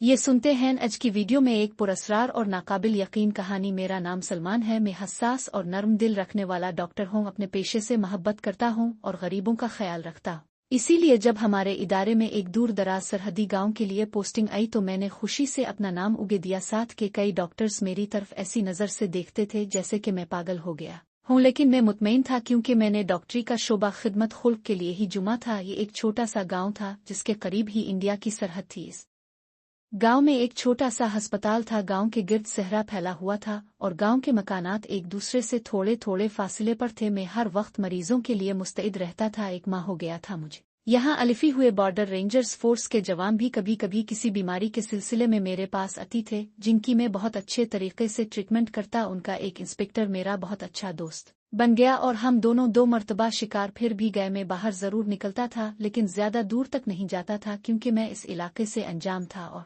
ये सुनते हैं आज की वीडियो में एक पुरस्कार और नाकाबिल यकीन कहानी। मेरा नाम सलमान है। मैं हसास और नर्म दिल रखने वाला डॉक्टर हूँ। अपने पेशे से मोहब्बत करता हूँ और गरीबों का ख्याल रखता हूँ। इसीलिए जब हमारे इदारे में एक दूर दराज सरहदी गांव के लिए पोस्टिंग आई तो मैंने खुशी से अपना नाम उगे दिया। साथ के कई डॉक्टर्स मेरी तरफ ऐसी नज़र से देखते थे जैसे कि मैं पागल हो गया हूँ, लेकिन मैं मुतमईन था क्योंकि मैंने डॉक्टरी का शोबा खिदमत खुल्क के लिए ही जुमा था। ये एक छोटा सा गाँव था जिसके करीब ही इंडिया की सरहद थी। इस गांव में एक छोटा सा अस्पताल था। गांव के गिर्द सहरा फैला हुआ था और गांव के मकानात एक दूसरे से थोड़े थोड़े फासले पर थे। मैं हर वक्त मरीजों के लिए मुस्तैद रहता था। एक माह हो गया था मुझे यहाँ अलिफी हुए। बॉर्डर रेंजर्स फोर्स के जवान भी कभी कभी किसी बीमारी के सिलसिले में मेरे पास आती थे, जिनकी मैं बहुत अच्छे तरीके से ट्रीटमेंट करता। उनका एक इंस्पेक्टर मेरा बहुत अच्छा दोस्त बन गया और हम दोनों 2 मरतबा शिकार फिर भी गए। मैं बाहर जरूर निकलता था लेकिन ज्यादा दूर तक नहीं जाता था क्योंकि मैं इस इलाके से अनजान था और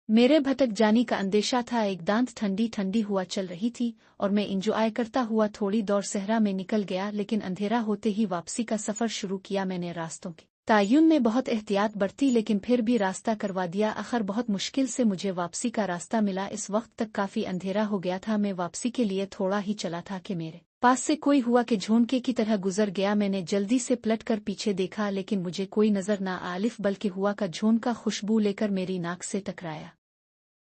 मेरे भटक जाने का अंदेशा था। एक दांत ठंडी ठंडी हुआ चल रही थी और मैं इंजॉय करता हुआ थोड़ी दौड़ सहरा में निकल गया, लेकिन अंधेरा होते ही वापसी का सफर शुरू किया। मैंने रास्तों के तयन में बहुत एहतियात बरती लेकिन फिर भी रास्ता करवा दिया। आखिर बहुत मुश्किल से मुझे वापसी का रास्ता मिला। इस वक्त तक काफी अंधेरा हो गया था। मैं वापसी के लिए थोड़ा ही चला था कि मेरे पास से कोई हुआ कि झोंके की तरह गुजर गया। मैंने जल्दी से पलट कर पीछे देखा लेकिन मुझे कोई नजर ना आलिफ बल्कि हुआ का झोंका खुशबू लेकर मेरी नाक से टकराया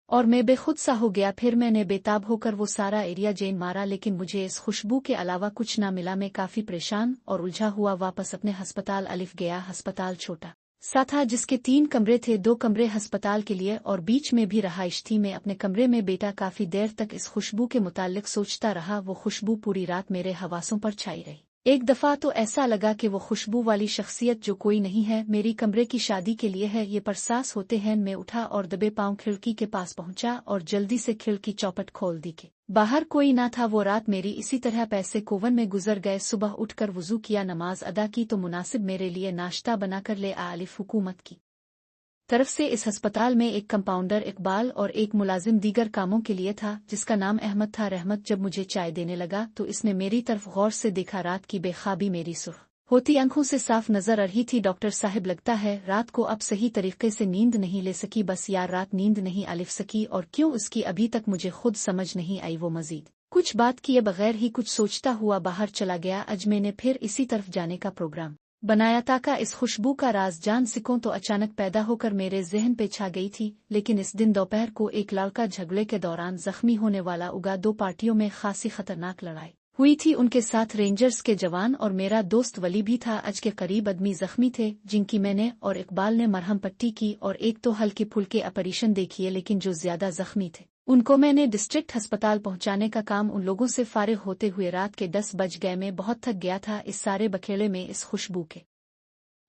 और मैं बेखुद सा हो गया। फिर मैंने बेताब होकर वो सारा एरिया जेन मारा लेकिन मुझे इस खुशबू के अलावा कुछ ना मिला। मैं काफी परेशान और उलझा हुआ वापस अपने अस्पताल अलिफ गया। अस्पताल छोटा सा था जिसके 3 कमरे थे, 2 कमरे अस्पताल के लिए और बीच में भी रहाइश थी। मैं अपने कमरे में बेटा काफी देर तक इस खुशबू के मुताल्लिक सोचता रहा। वो खुशबू पूरी रात मेरे हवासों पर छाई रही। एक दफा तो ऐसा लगा कि वो खुशबू वाली शख्सियत जो कोई नहीं है मेरी कमरे की शादी के लिए है, ये परसास होते हैं। मैं उठा और दबे पांव खिड़की के पास पहुंचा और जल्दी से खिड़की चौपट खोल दी कि बाहर कोई ना था। वो रात मेरी इसी तरह पैसे कोवन में गुजर गए। सुबह उठकर वुजू किया, नमाज अदा की तो मुनासिब मेरे लिए नाश्ता बनाकर ले आलिफ हुकूमत की तरफ से इस अस्पताल में एक कंपाउंडर इकबाल और एक मुलाजिम दीगर कामों के लिए था जिसका नाम अहमद था। रहमत जब मुझे चाय देने लगा तो इसने मेरी तरफ गौर से देखा। रात की बेखाबी मेरी सुर्ख होती आंखों से साफ नजर आ रही थी। डॉक्टर साहब लगता है रात को अब सही तरीके से नींद नहीं ले सकी। बस यार रात नींद नहीं अलिफ सकी और क्यों उसकी अभी तक मुझे खुद समझ नहीं आई। वो मजीद कुछ बात किए बगैर ही कुछ सोचता हुआ बाहर चला गया। आज मैंने फिर इसी तरफ जाने का प्रोग्राम बनाया ताकि इस खुशबू का राज जान सकूं तो अचानक पैदा होकर मेरे जहन पे छा गई थी। लेकिन इस दिन दोपहर को एक लड़का झगड़े के दौरान जख्मी होने वाला उगा। 2 पार्टियों में खासी खतरनाक लड़ाई हुई थी। उनके साथ रेंजर्स के जवान और मेरा दोस्त वली भी था। आज के करीब आदमी जख्मी थे जिनकी मैंने और इकबाल ने मरहम पट्टी की और एक तो हल्के फुल्के ऑपरेशन देखिए, लेकिन जो ज्यादा जख्मी थे उनको मैंने डिस्ट्रिक्ट अस्पताल पहुंचाने का काम। उन लोगों से फारिग होते हुए रात के 10 बज गए। मैं बहुत थक गया था। इस सारे बखेड़े में इस खुशबू के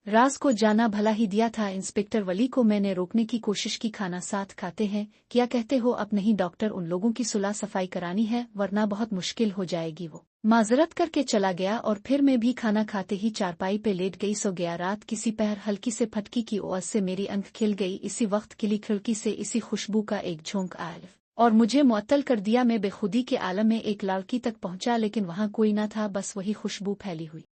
राज को जाना भला ही दिया था। इंस्पेक्टर वली को मैंने रोकने की कोशिश की। खाना साथ खाते हैं क्या कहते हो? अब नहीं डॉक्टर, उन लोगों की सुलह सफाई करानी है वरना बहुत मुश्किल हो जाएगी। वो माजरत करके चला गया और फिर मैं भी खाना खाते ही चारपाई पे लेट गई, सो गया। रात किसी पहर हल्की से फटकी की आवाज से मेरी आंख खिल गई। इसी वक्त किली खिड़की से इसी खुशबू का एक झोंक आया और मुझे मुअत्तल कर दिया। मैं बेखुदी के आलम में एक लड़की तक पहुंचा लेकिन वहां कोई ना था, बस वही खुशबू फैली हुई